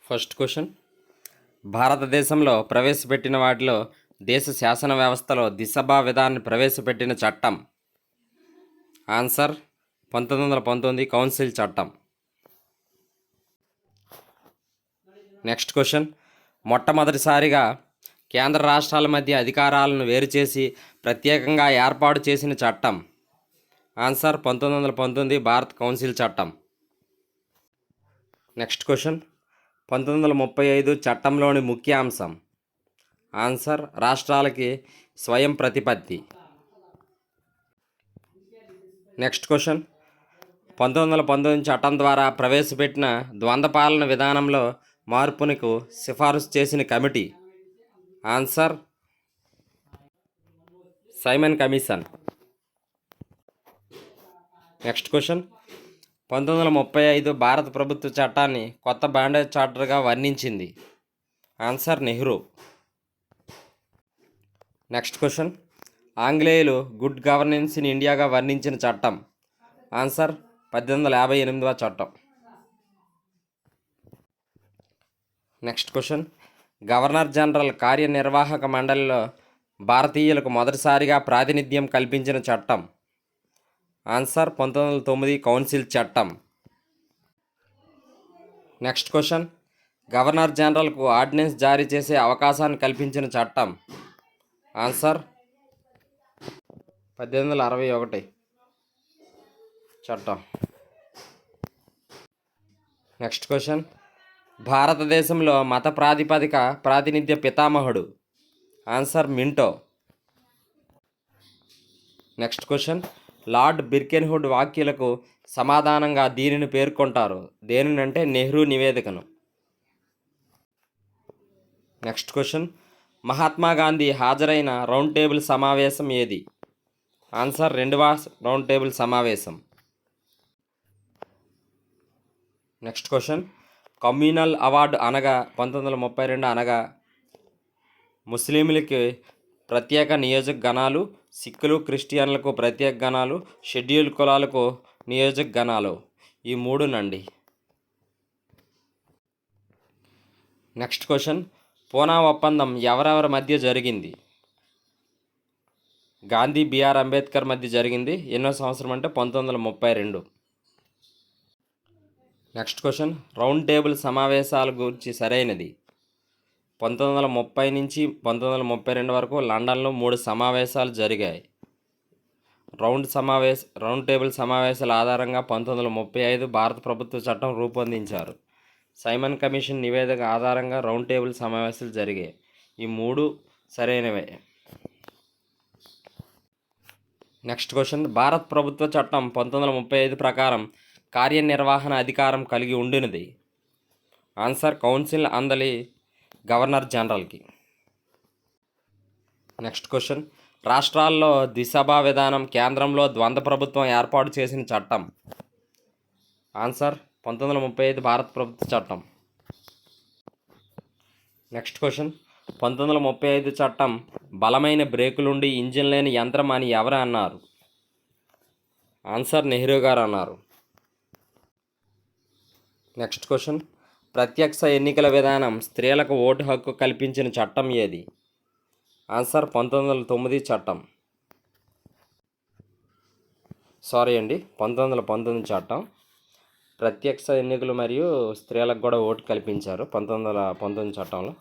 First question, భారతదేశంలో ప్రవేశపెట్టిన వాటిలో దేశ శాసన వ్యవస్థలో దిశభా విధానాన్ని ప్రవేశపెట్టిన చట్టం. ఆన్సర్ 1919 కౌన్సిల్ చట్టం. నెక్స్ట్ క్వశ్చన్, మొట్టమొదటిసారిగా కేంద్ర రాష్ట్రాల మధ్య అధికారాలను వేరు చేసి ప్రత్యేకంగా ఏర్పాటు చేసిన చట్టం. ఆన్సర్ 1919 భారత్ కౌన్సిల్ చట్టం. నెక్స్ట్ క్వశ్చన్, 1935 చట్టంలోని ముఖ్య అంశం. ఆన్సర్ రాష్ట్రాలకి స్వయం ప్రతిపత్తి. నెక్స్ట్ క్వశ్చన్, 1919 చట్టం ద్వారా ప్రవేశపెట్టిన ద్వంద్వ పాలన విధానంలో మార్పునకు సిఫారసు చేసిన కమిటీ. Answer Simon commission. Next question, 1935 భారత ప్రభుత్వ చట్టాన్ని కొత్త బాండేజ్ చార్టర్గా వర్ణించింది. ఆన్సర్ నెహ్రూ. నెక్స్ట్ క్వశ్చన్, ఆంగ్లేయులు గుడ్ గవర్నెన్స్ ఇన్ ఇండియాగా వర్ణించిన చట్టం. ఆన్సర్ 1858వ చట్టం. నెక్స్ట్ క్వశ్చన్, గవర్నర్ జనరల్ కార్యనిర్వాహక మండలిలో భారతీయులకు మొదటిసారిగా ప్రాతినిధ్యం కల్పించిన చట్టం. ఆన్సర్ 1909 కౌన్సిల్ చట్టం. నెక్స్ట్ క్వశ్చన్, గవర్నర్ జనరల్కు ఆర్డినెన్స్ జారీ చేసే అవకాశాన్ని కల్పించిన చట్టం. ఆన్సర్ 1861 చట్టం. నెక్స్ట్ క్వశ్చన్, భారతదేశంలో మత ప్రాతిపదిక ప్రాతినిధ్య పితామహుడు. Answer Minto. Next question, Lord Birkenhead వ్యాఖ్యలకు సమాధానంగా దీనిని పేర్కొంటారు. దేనినంటే నెహ్రూ నివేదికను. నెక్స్ట్ క్వశ్చన్, మహాత్మా గాంధీ హాజరైన రౌండ్ టేబుల్ సమావేశం ఏది. ఆన్సర్ 2వ రౌండ్ టేబుల్ సమావేశం. నెక్స్ట్ క్వశ్చన్, కమ్యూనల్ అవార్డు అనగా 1932 అనగా ముస్లింలకి ప్రత్యేక నియోజక గణాలు, సిక్కులు క్రిస్టియన్లకు ప్రత్యేక గణాలు, షెడ్యూల్ కులాలకు నియోజక గణాలు, ఈ మూడునండి. నెక్స్ట్ క్వశ్చన్, పూనా ఒప్పందం ఎవరెవరి మధ్య జరిగింది. గాంధీ బిఆర్ అంబేద్కర్ మధ్య జరిగింది. ఎన్నో సంవత్సరం అంటే 1932. నెక్స్ట్ క్వశ్చన్, రౌండ్ టేబుల్ సమావేశాల గురించి సరైనది. 1930 నుంచి 1932 వరకు లండన్లో 3 సమావేశాలు జరిగాయి. రౌండ్ టేబుల్ సమావేశాల ఆధారంగా 1935 భారత ప్రభుత్వ చట్టం రూపొందించారు. సైమన్ కమిషన్ నివేదిక ఆధారంగా రౌండ్ టేబుల్ సమావేశాలు జరిగాయి. ఈ 3 సరైనవే. నెక్స్ట్ క్వశ్చన్, భారత ప్రభుత్వ చట్టం 1935 ప్రకారం కార్యనిర్వహణ అధికారం కలిగి ఉండినది. ఆన్సర్ కౌన్సిల్ అందలి గవర్నర్ జనరల్కి. నెక్స్ట్ క్వశ్చన్, రాష్ట్రాల్లో దిశభా విధానం, కేంద్రంలో ద్వంద్వ ప్రభుత్వం ఏర్పాటు చేసిన చట్టం. ఆన్సర్ 1935 భారత ప్రభుత్వ చట్టం. నెక్స్ట్ క్వశ్చన్, 1935 చట్టం బలమైన బ్రేకులుండి ఇంజిన్ లేని యంత్రం అని ఎవరు అన్నారు. ఆన్సర్ నెహ్రూ గారు అన్నారు. నెక్స్ట్ క్వశ్చన్, ప్రత్యక్ష ఎన్నికల విధానం స్త్రీలకు ఓటు హక్కు కల్పించిన చట్టం ఏది. ఆన్సర్ 1909 చట్టం. 1919 చట్టం. ప్రత్యక్ష ఎన్నికలు మరియు స్త్రీలకు కూడా ఓటు కల్పించారు 1919 చట్టంలో.